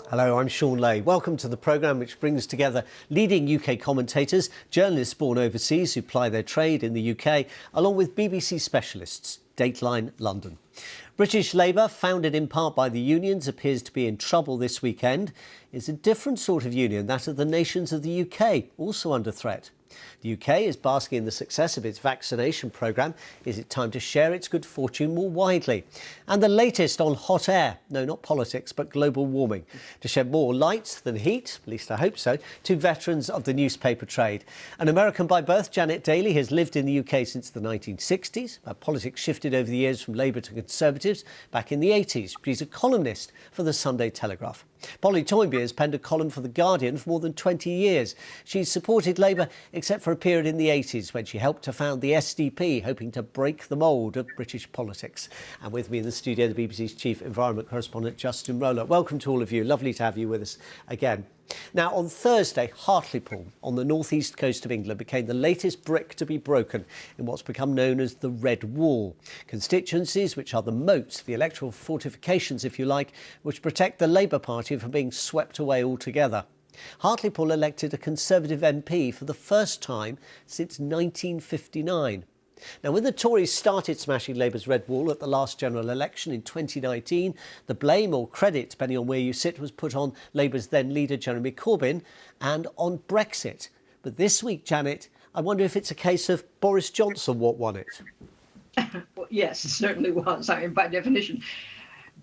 Hello, I'm Sean Lay. Welcome to the programme which brings together leading UK commentators, journalists born overseas who ply their trade in the UK, along with BBC specialists. Dateline London. British Labour, founded in part by the unions, appears to be in trouble this weekend. It's a different sort of union, that of the nations of the UK, also under threat. The UK is basking in the success of its vaccination programme. Is it time to share its good fortune more widely? And the latest on hot air, no, not politics, but global warming, to shed more light than heat, at least I hope so, to veterans of the newspaper trade. An American by birth, Janet Daly has lived in the UK since the 1960s. Her politics shifted over the years from Labour to Conservatives back in the 80s. She's a columnist for the Sunday Telegraph. Polly Toynbee has penned a column for The Guardian for more than 20 years. She's supported Labour except for a period in the 80s when she helped to found the SDP, hoping to break the mould of British politics. And with me in the studio, the BBC's chief environment correspondent, Justin Rollout. Welcome to all of you. Lovely to have you with us again. Now, on Thursday, Hartlepool on the northeast coast of England became the latest brick to be broken in what's become known as the Red Wall. Constituencies, which are the moats, the electoral fortifications, if you like, which protect the Labour Party from being swept away altogether. Hartlepool elected a Conservative MP for the first time since 1959. Now, when the Tories started smashing Labour's Red Wall at the last general election in 2019, the blame or credit, depending on where you sit, was put on Labour's then leader Jeremy Corbyn and on Brexit. But this week, Janet, I wonder if it's a case of Boris Johnson what won it. Well, yes, it certainly was, I mean, by definition.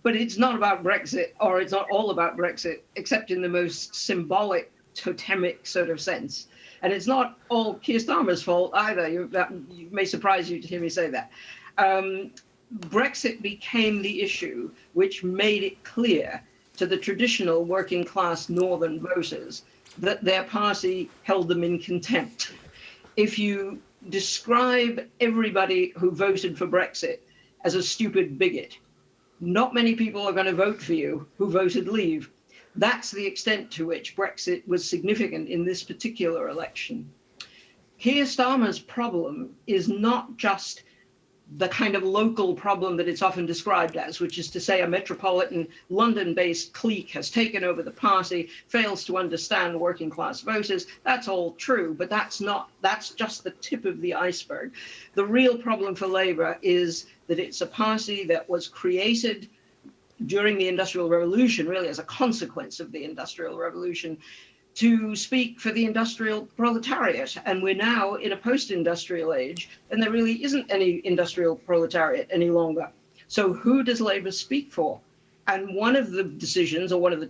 But it's not about Brexit, or it's not all about Brexit, except in the most symbolic, totemic sort of sense. And it's not all Keir Starmer's fault either. It may surprise you to hear me say that. Brexit became the issue which made it clear to the traditional working class northern voters that their party held them in contempt. If you describe everybody who voted for Brexit as a stupid bigot, not many people are going to vote for you who voted leave. That's the extent to which Brexit was significant in this particular election. Keir Starmer's problem is not just the kind of local problem that it's often described as, which is to say a metropolitan London-based clique has taken over the party, fails to understand working class voters. That's all true, but that's just the tip of the iceberg. The real problem for Labour is that it's a party that was created during the Industrial Revolution, really as a consequence of the Industrial Revolution, to speak for the industrial proletariat. And we're now in a post-industrial age, and there really isn't any industrial proletariat any longer. So who does Labour speak for? And one of the decisions, or one of the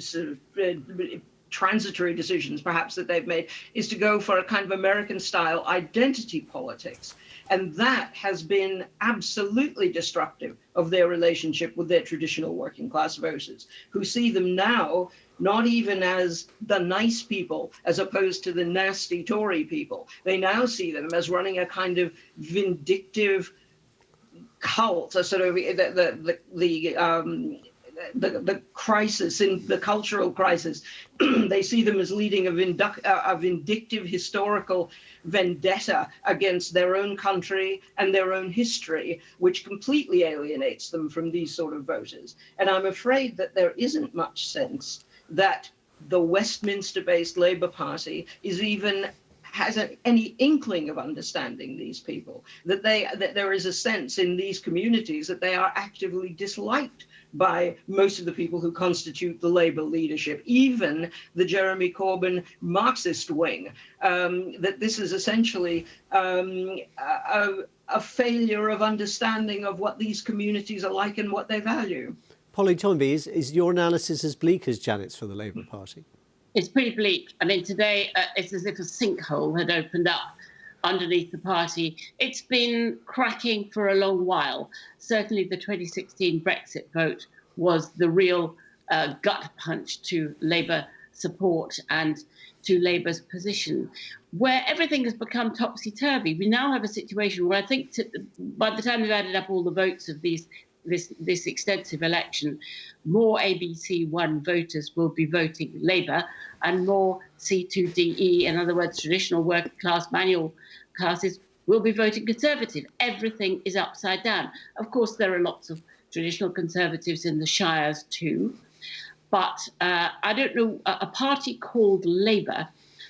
sort of transitory decisions perhaps that they've made, is to go for a kind of American-style identity politics. And that has been absolutely destructive of their relationship with their traditional working class voters, who see them now not even as the nice people as opposed to the nasty Tory people. They now see them as running a kind of vindictive cult, a sort of the crisis, in the cultural crisis. They see them as leading a vindictive historical vendetta against their own country and their own history, which completely alienates them from these sort of voters. And I'm afraid that there isn't much sense that the Westminster-based Labour Party has any inkling of understanding these people, that there is a sense in these communities that they are actively disliked by most of the people who constitute the Labour leadership, even the Jeremy Corbyn Marxist wing, that this is essentially a failure of understanding of what these communities are like and what they value. Polly Toynbee, is your analysis as bleak as Janet's for the Labour Party? It's pretty bleak. I mean, today it's as if a sinkhole had opened up underneath the party. It's been cracking for a long while. Certainly the 2016 Brexit vote was the real gut punch to Labour support and to Labour's position, where everything has become topsy-turvy. We now have a situation where I think by the time we've added up all the votes of this extensive election, more ABC1 voters will be voting Labour and more C2DE, in other words, traditional working class manual classes, will be voting Conservative. Everything is upside down. Of course, there are lots of traditional Conservatives in the shires too. But I don't know, a party called Labour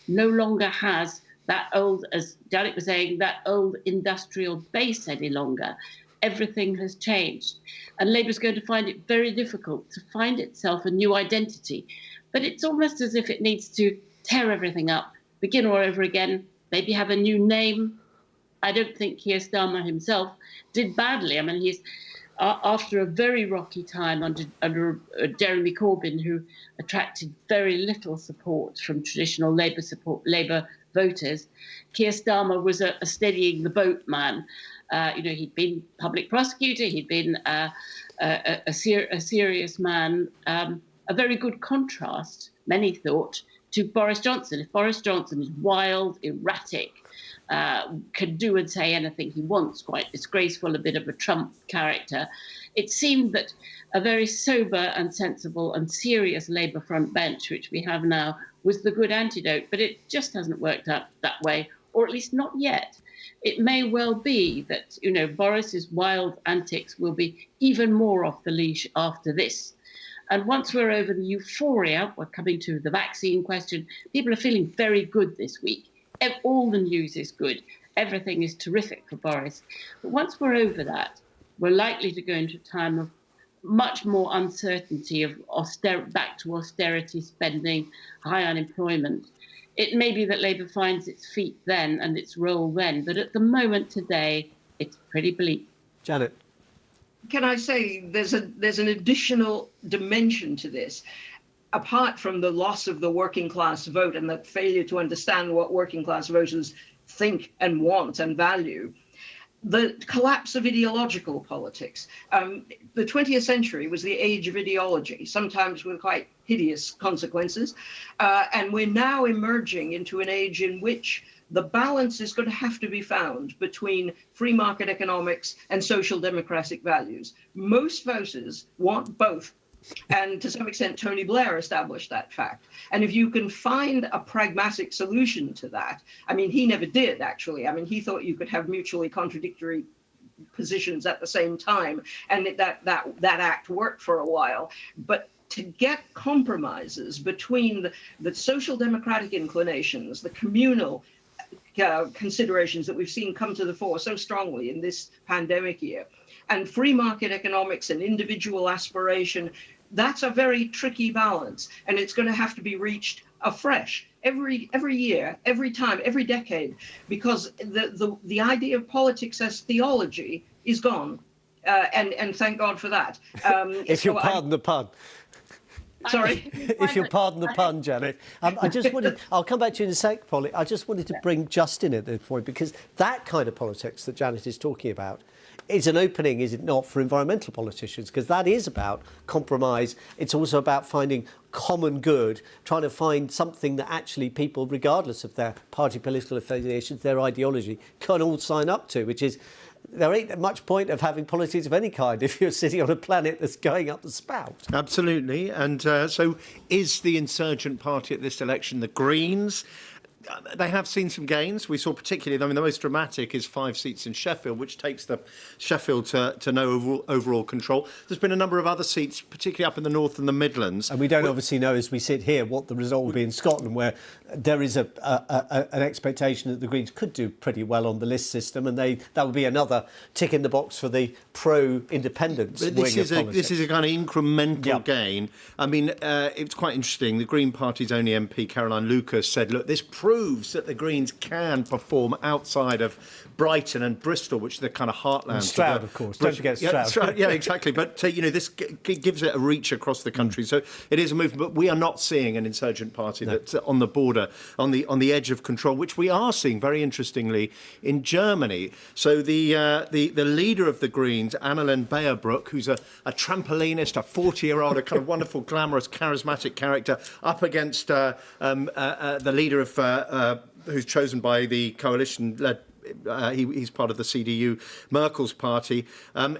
no longer has that old, as Janet was saying, that old industrial base any longer. Everything has changed. And Labour's going to find it very difficult to find itself a new identity. But it's almost as if it needs to tear everything up, begin all over again, maybe have a new name. I don't think Keir Starmer himself did badly. I mean, he's after a very rocky time under Jeremy Corbyn, who attracted very little support from traditional Labour voters. Keir Starmer was a steadying the boat man. He'd been public prosecutor, he'd been a serious man, a very good contrast, many thought, to Boris Johnson. If Boris Johnson is wild, erratic, can do and say anything he wants, quite disgraceful, a bit of a Trump character, it seemed that a very sober and sensible and serious Labour front bench, which we have now, was the good antidote. But it just hasn't worked out that way, or at least not yet. It may well be that, Boris's wild antics will be even more off the leash after this. And once we're over the euphoria, we're coming to the vaccine question, people are feeling very good this week. All the news is good. Everything is terrific for Boris. But once we're over that, we're likely to go into a time of much more uncertainty, of back to austerity spending, high unemployment. It may be that Labour finds its feet then and its role then, but at the moment today, it's pretty bleak. Janet. Can I say there's an additional dimension to this, apart from the loss of the working class vote and the failure to understand what working class voters think and want and value. The collapse of ideological politics. The 20th century was the age of ideology, sometimes with quite hideous consequences. And we're now emerging into an age in which the balance is going to have to be found between free market economics and social democratic values. Most voters want both. And to some extent, Tony Blair established that fact. And if you can find a pragmatic solution to that, I mean, he never did, actually. I mean, he thought you could have mutually contradictory positions at the same time. And that act worked for a while. But to get compromises between the social democratic inclinations, the communal considerations that we've seen come to the fore so strongly in this pandemic year, and free market economics and individual aspiration, that's a very tricky balance. And it's going to have to be reached afresh every year, every time, every decade, because the idea of politics as theology is gone. And thank God for that. If you'll pardon the pun. Sorry? If you'll pardon the pun, Janet. I'll come back to you in a sec, Polly. I just wanted to bring Justin at this point, because that kind of politics that Janet is talking about is an opening, is it not, for environmental politicians? Because that is about compromise. It's also about finding common good, trying to find something that actually people, regardless of their party political affiliations, their ideology, can all sign up to, which is there ain't much point of having politics of any kind if you're sitting on a planet that's going up the spout. Absolutely. And so is the insurgent party at this election the Greens? They have seen some gains. We saw particularly, the most dramatic is 5 seats in Sheffield, which takes Sheffield to no overall control. There's been a number of other seats, particularly up in the north and the Midlands. And we don't obviously know, as we sit here, what the result will be in Scotland, where there is an expectation that the Greens could do pretty well on the list system, and that would be another tick in the box for the pro-independence wing of politics. This is a kind of incremental gain. I mean, it's quite interesting. The Green Party's only MP, Caroline Lucas, said, look, this proves that the Greens can perform outside of Brighton and Bristol, which are the kind of heartlands. And Stroud, of course. Don't forget Stroud. Yeah, exactly. But, this gives it a reach across the country. So it is a movement. But we are not seeing an insurgent party that's on the border, on the edge of control, which we are seeing, very interestingly, in Germany. So the leader of the Greens, Annalena Baerbock, who's a trampolinist, a 40-year-old, a kind of wonderful, glamorous, charismatic character, up against the leader of who's chosen by the coalition-led. He's part of the CDU, Merkel's party.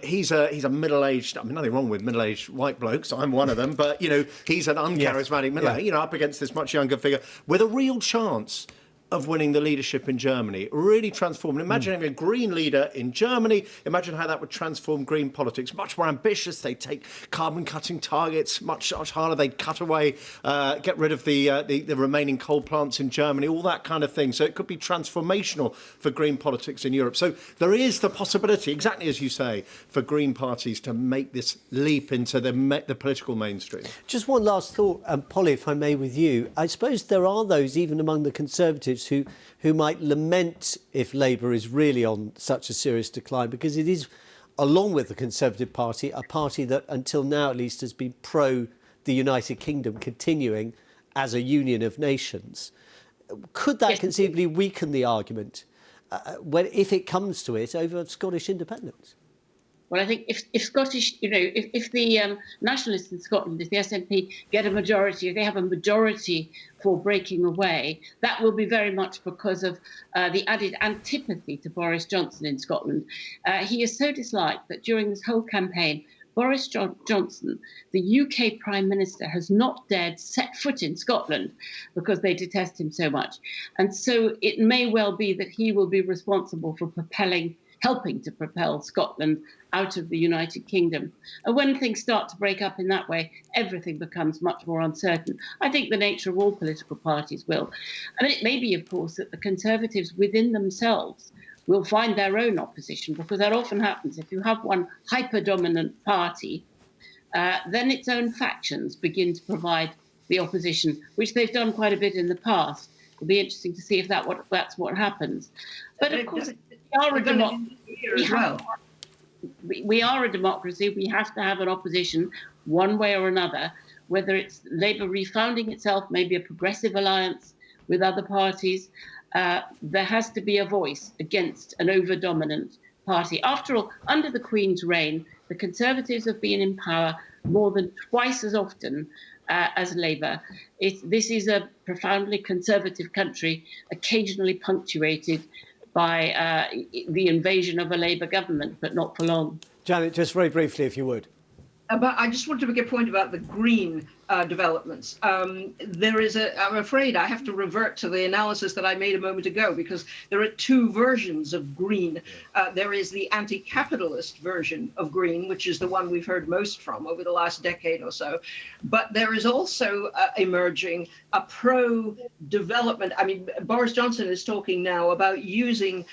He's a middle-aged. I mean, nothing wrong with middle-aged white blokes. I'm one of them, but he's an uncharismatic middle-aged. Up against this much younger figure with a real chance of winning the leadership in Germany, really transformed. Imagine having a Green leader in Germany. Imagine how that would transform Green politics. Much more ambitious. They'd take carbon cutting targets much harder. They'd cut away, get rid of the remaining coal plants in Germany, all that kind of thing. So it could be transformational for Green politics in Europe. So there is the possibility, exactly as you say, for Green parties to make this leap into the political mainstream. Just one last thought, Polly, if I may, with you. I suppose there are those, even among the Conservatives, who might lament if Labour is really on such a serious decline, because it is, along with the Conservative Party, a party that until now at least has been pro the United Kingdom continuing as a union of nations. Could that conceivably weaken the argument if it comes to it over Scottish independence? Well, I think if Scottish, if the nationalists in Scotland, if the SNP get a majority, if they have a majority for breaking away, that will be very much because of the added antipathy to Boris Johnson in Scotland. He is so disliked that during this whole campaign, Boris Johnson, the UK Prime Minister, has not dared set foot in Scotland because they detest him so much. And so it may well be that he will be responsible for helping to propel Scotland out of the United Kingdom. And when things start to break up in that way, everything becomes much more uncertain. I think the nature of all political parties will. I mean, it may be, of course, that the Conservatives within themselves will find their own opposition, because that often happens. If you have one hyper-dominant party, then its own factions begin to provide the opposition, which they've done quite a bit in the past. It'll be interesting to see if that's what happens. But of course, we are a democracy. We are a democracy. We have to have an opposition one way or another, whether it's Labour refounding itself, maybe a progressive alliance with other parties. There has to be a voice against an over-dominant party. After all, under the Queen's reign, the Conservatives have been in power more than twice as often as Labour. This is a profoundly conservative country, occasionally punctuated by the invasion of a Labour government, but not for long. Janet, just very briefly, if you would. But I just want to make a point about the Green developments. I'm afraid I have to revert to the analysis that I made a moment ago, because there are two versions of Green. There is the anti-capitalist version of Green, which is the one we've heard most from over the last decade or so. But there is also emerging a pro-development. I mean, Boris Johnson is talking now about using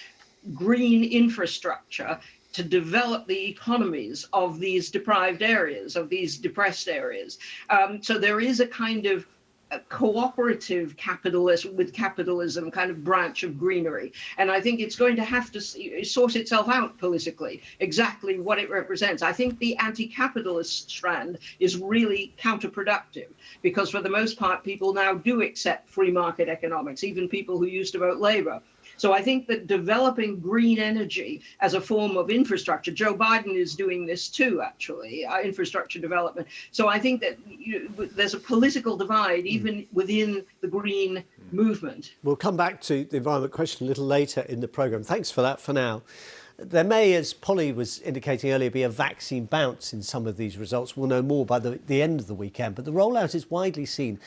green infrastructure to develop the economies of these deprived areas, of these depressed areas. So there is a kind of cooperative capitalism kind of branch of greenery. And I think it's going to have to sort itself out politically, exactly what it represents. I think the anti-capitalist strand is really counterproductive, because for the most part, people now do accept free market economics, even people who used to vote Labour. So I think that developing green energy as a form of infrastructure, Joe Biden is doing this too, actually, infrastructure development. So I think that there's a political divide even within the green movement. We'll come back to the environment question a little later in the programme. Thanks for that for now. There may, as Polly was indicating earlier, be a vaccine bounce in some of these results. We'll know more by the end of the weekend. But the rollout is widely seen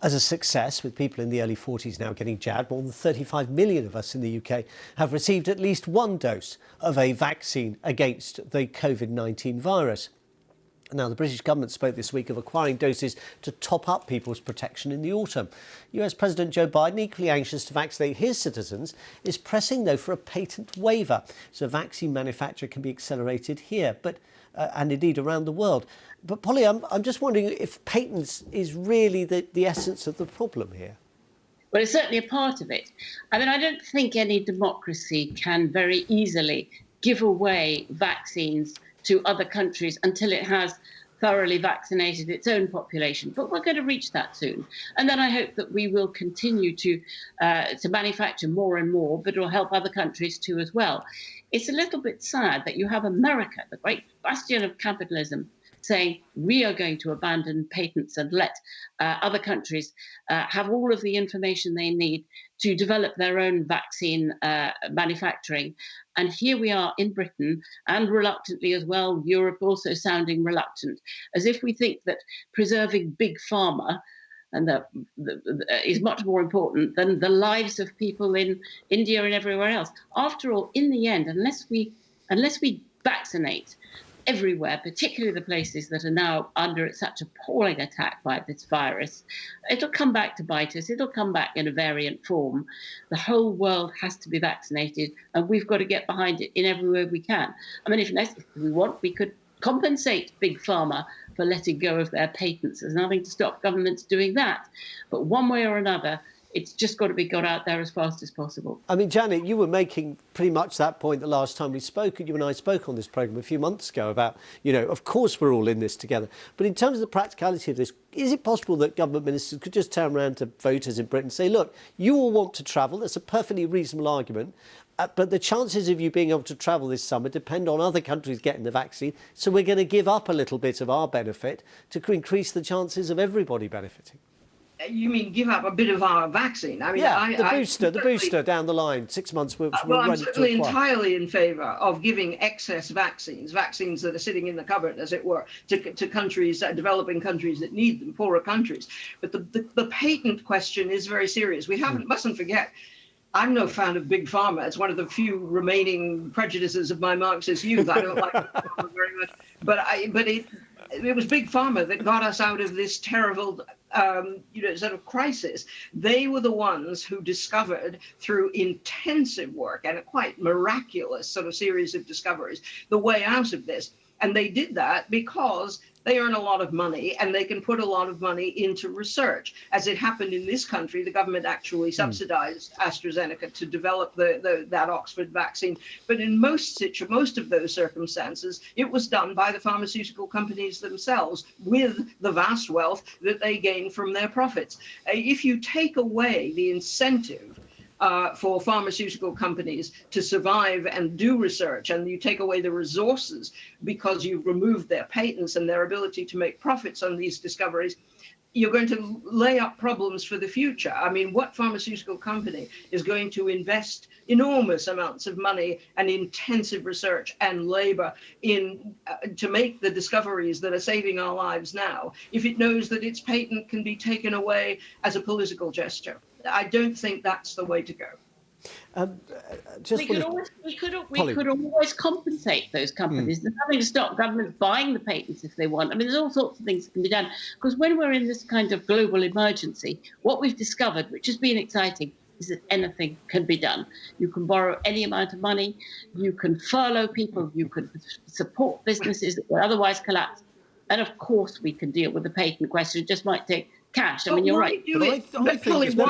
as a success, with people in the early 40s now getting jabbed. More than 35 million of us in the UK have received at least one dose of a vaccine against the COVID-19 virus. Now, the British government spoke this week of acquiring doses to top up people's protection in the autumn. US President Joe Biden, equally anxious to vaccinate his citizens, is pressing, though, for a patent waiver so vaccine manufacture can be accelerated here, and indeed around the world. But Polly, I'm just wondering if patents is really the essence of the problem here. Well, it's certainly a part of it. I mean, I don't think any democracy can very easily give away vaccines to other countries until it has thoroughly vaccinated its own population. But we're going to reach that soon. And then I hope that we will continue to manufacture more and more, but it will help other countries too as well. It's a little bit sad that you have America, the great bastion of capitalism, saying we are going to abandon patents and let other countries have all of the information they need to develop their own vaccine manufacturing. And here we are in Britain, and reluctantly as well, Europe also sounding reluctant, as if we think that preserving big pharma and that is much more important than the lives of people in India and everywhere else. After all, in the end, unless we vaccinate everywhere, particularly the places that are now under such appalling attack by this virus, it'll come back to bite us. It'll come back in a variant form. The whole world has to be vaccinated, and we've got to get behind it in every way we can. I mean, if we want, we could compensate Big Pharma for letting go of their patents. There's nothing to stop governments doing that. But one way or another, it's just got to be got out there as fast as possible. I mean, Janet, you were making pretty much that point the last time we spoke, and you and I spoke on this programme a few months ago about, of course we're all in this together. But in terms of the practicality of this, is it possible that government ministers could just turn around to voters in Britain and say, look, you all want to travel, that's a perfectly reasonable argument, but the chances of you being able to travel this summer depend on other countries getting the vaccine, so we're going to give up a little bit of our benefit to increase the chances of everybody benefiting? You mean give up a bit of our vaccine? I mean, yeah, the booster down the line, 6 months. Well, I'm certainly entirely in favour of giving excess vaccines that are sitting in the cupboard, as it were, to countries, developing countries that need them, poorer countries. But the patent question is very serious. We mustn't forget. I'm no fan of Big Pharma. It's one of the few remaining prejudices of my Marxist youth. I don't like Big Pharma very much, but it was Big Pharma that got us out of this terrible sort of crisis. They were the ones who discovered, through intensive work and a quite miraculous sort of series of discoveries, the way out of this. And they did that because they earn a lot of money and they can put a lot of money into research. As it happened in this country, the government actually subsidized AstraZeneca to develop that Oxford vaccine. But in most of those circumstances, it was done by the pharmaceutical companies themselves with the vast wealth that they gain from their profits. If you take away the incentive for pharmaceutical companies to survive and do research, and you take away the resources because you've removed their patents and their ability to make profits on these discoveries, you're going to lay up problems for the future. I mean, what pharmaceutical company is going to invest enormous amounts of money and intensive research and labor in to make the discoveries that are saving our lives now if it knows that its patent can be taken away as a political gesture? I don't think that's the way to go. We could always compensate those companies. There's nothing to stop governments buying the patents if they want. I mean, there's all sorts of things that can be done. Because when we're in this kind of global emergency, what we've discovered, which has been exciting, is that anything can be done. You can borrow any amount of money, you can furlough people, you can support businesses that would otherwise collapse. And of course, we can deal with the patent question. It just might take cash. I mean, you're right. Why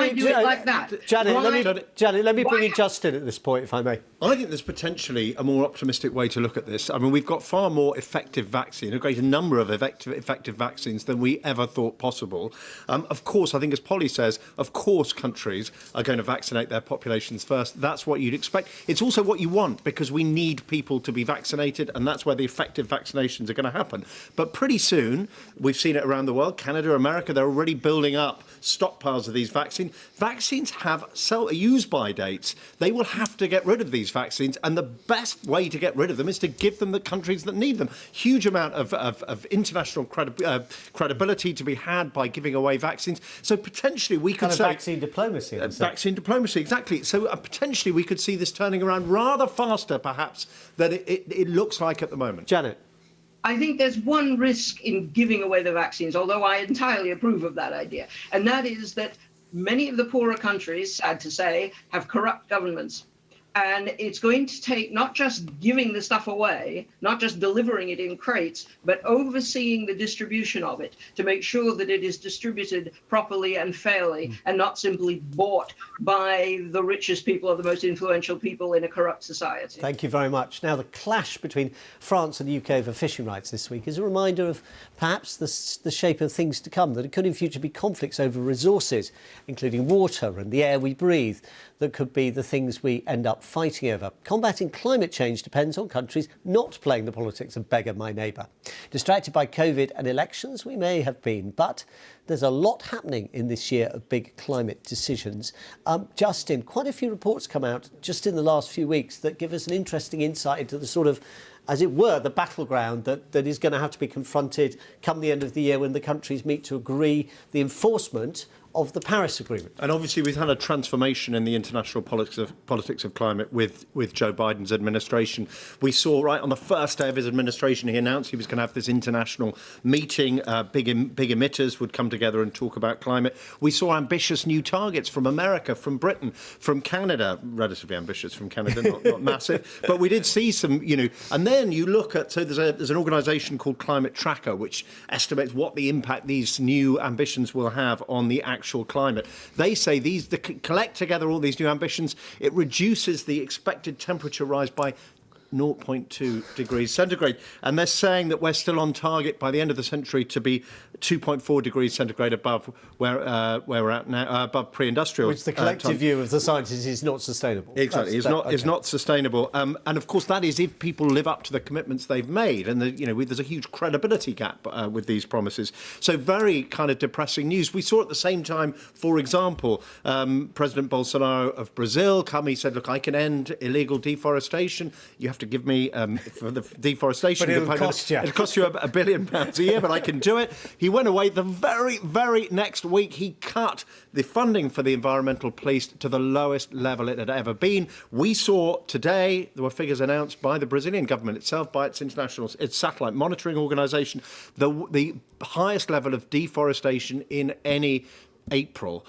do it like that? Janet, let me bring in Justin at this point, if I may. I think there's potentially a more optimistic way to look at this. I mean, we've got far more effective vaccine, a greater number of effective vaccines than we ever thought possible. Of course, I think, as Polly says, of course, countries are going to vaccinate their populations first. That's what you'd expect. It's also what you want, because we need people to be vaccinated, and that's where the effective vaccinations are going to happen. But pretty soon, we've seen it around the world, Canada, America, they're already building up stockpiles of these vaccines. Vaccines have use-by dates. They will have to get rid of these vaccines, and the best way to get rid of them is to give them the countries that need them. Huge amount of international credibility to be had by giving away vaccines. So potentially we could say vaccine diplomacy. Vaccine diplomacy, exactly. So potentially we could see this turning around rather faster, perhaps, than it looks like at the moment. Janet. I think there's one risk in giving away the vaccines, although I entirely approve of that idea, and that is that many of the poorer countries, sad to say, have corrupt governments. And it's going to take not just giving the stuff away, not just delivering it in crates, but overseeing the distribution of it to make sure that it is distributed properly and fairly and not simply bought by the richest people or the most influential people in a corrupt society. Thank you very much. Now, the clash between France and the UK over fishing rights this week is a reminder of perhaps the shape of things to come, that it could in future be conflicts over resources, including water and the air we breathe, that could be the things we end up fighting over. Combating climate change depends on countries not playing the politics of beggar my neighbour. Distracted by COVID and elections, we may have been, but there's a lot happening in this year of big climate decisions. Justin, quite a few reports come out just in the last few weeks that give us an interesting insight into the sort of as it were, the battleground that is going to have to be confronted come the end of the year when the countries meet to agree the enforcement of the Paris Agreement. And obviously we've had a transformation in the international politics of climate with Joe Biden's administration. We saw right on the first day of his administration, he announced he was going to have this international meeting. Big emitters would come together and talk about climate. We saw ambitious new targets from America, from Britain, from Canada, relatively ambitious from Canada, not massive. But we did see some, and then you look at, so there's an organisation called Climate Tracker, which estimates what the impact these new ambitions will have on the actual climate. They say collect together all these new ambitions, it reduces the expected temperature rise by 0.2 degrees centigrade. And they're saying that we're still on target by the end of the century to be 2.4 degrees centigrade above where we're at now, above pre-industrial. Which the collective view of the scientists is not sustainable. Exactly, it's not sustainable. And of course, that is if people live up to the commitments they've made. And there's a huge credibility gap with these promises. So very kind of depressing news. We saw at the same time, for example, President Bolsonaro of Brazil he said, look, I can end illegal deforestation. You have to give me for the deforestation. But it'll cost you. It'll cost you £1 billion a year, but I can do it. He went away. The very, very next week, he cut the funding for the environmental police to the lowest level it had ever been. We saw today, there were figures announced by the Brazilian government itself, by its satellite monitoring organisation, the highest level of deforestation in any April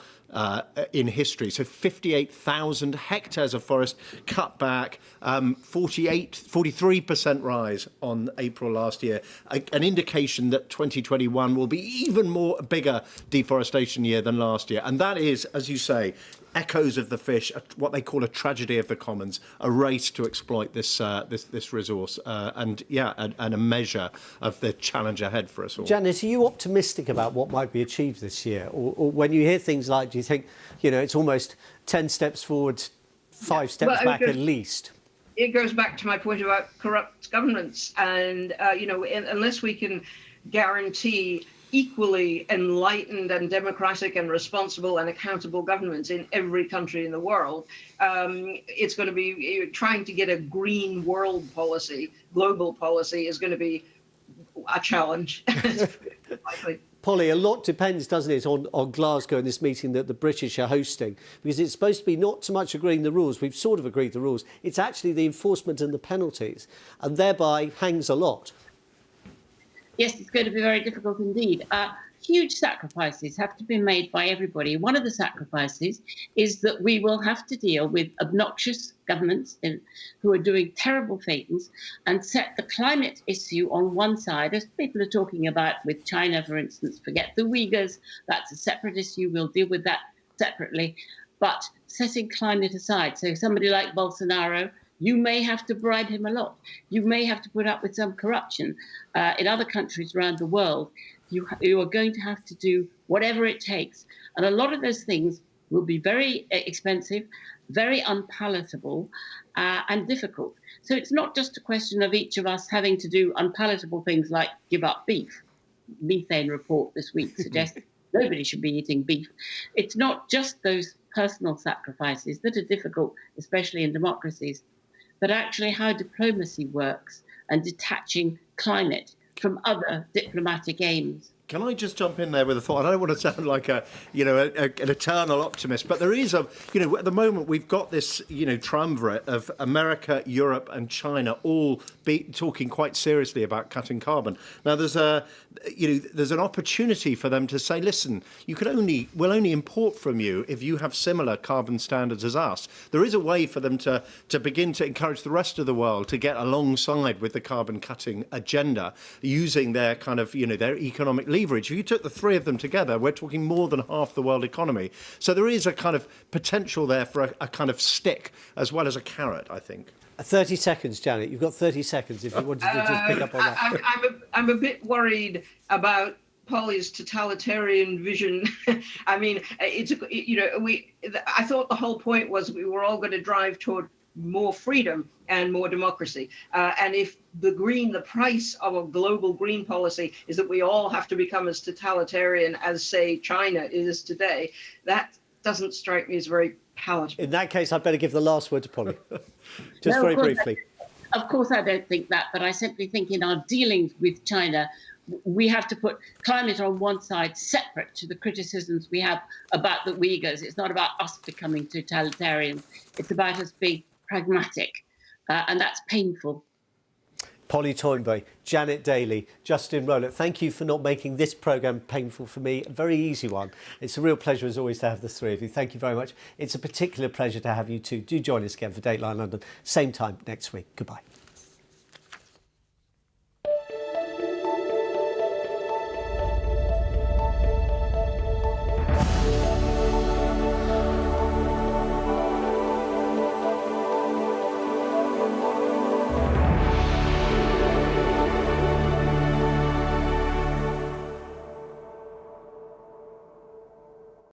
in history. So 58,000 hectares of forest cut back, 43% rise on April last year, an indication that 2021 will be even more bigger deforestation year than last year. And that is, as you say, echoes of the fish, what they call a tragedy of the commons, a race to exploit this resource, and a measure of the challenge ahead for us all. Janet, are you optimistic about what might be achieved this year? Or when you hear things like, do you think, it's almost 10 steps forward, 5 steps back at least? It goes back to my point about corrupt governments. And, unless we can guarantee equally enlightened and democratic and responsible and accountable governments in every country in the world, it's going to be trying to get a green world policy, global policy, is going to be a challenge. Polly, a lot depends, doesn't it, on Glasgow and this meeting that the British are hosting, because it's supposed to be not so much agreeing the rules. We've sort of agreed the rules. It's actually the enforcement and the penalties, and thereby hangs a lot. Yes, it's going to be very difficult indeed. Huge sacrifices have to be made by everybody. One of the sacrifices is that we will have to deal with obnoxious governments who are doing terrible things and set the climate issue on one side, as people are talking about with China, for instance. Forget the Uyghurs, that's a separate issue. We'll deal with that separately. But setting climate aside, so somebody like Bolsonaro, you may have to bribe him a lot. You may have to put up with some corruption. In other countries around the world, you are going to have to do whatever it takes. And a lot of those things will be very expensive, very unpalatable, and difficult. So it's not just a question of each of us having to do unpalatable things like give up beef. Methane report this week suggests nobody should be eating beef. It's not just those personal sacrifices that are difficult, especially in democracies, but actually how diplomacy works and detaching climate from other diplomatic aims. Can I just jump in there with a thought? I don't want to sound like an eternal optimist, but there is at the moment we've got this, triumvirate of America, Europe and China all talking quite seriously about cutting carbon. Now there's an opportunity for them to say, listen, we'll only import from you if you have similar carbon standards as us. There is a way for them to begin to encourage the rest of the world to get alongside with the carbon cutting agenda using their kind of, their economic leverage. If you took the three of them together, we're talking more than half the world economy. So there is a kind of potential there for a kind of stick as well as a carrot, I think. 30 seconds, Janet. You've got 30 seconds if you wanted to just pick up on that. I'm a bit worried about Polly's totalitarian vision. I mean, I thought the whole point was we were all going to drive toward more freedom and more democracy. And if the price of a global green policy is that we all have to become as totalitarian as, say, China is today, that doesn't strike me as very palatable. In that case, I'd better give the last word to Polly. Just very briefly. Of course, I don't think that, but I simply think in our dealings with China, we have to put climate on one side, separate to the criticisms we have about the Uyghurs. It's not about us becoming totalitarian. It's about us being pragmatic, and that's painful. Polly Toynbee, Janet Daly, Justin Rollout, thank you for not making this programme painful for me. A very easy one. It's a real pleasure, as always, to have the three of you. Thank you very much. It's a particular pleasure to have you too. Do join us again for Dateline London, same time next week. Goodbye.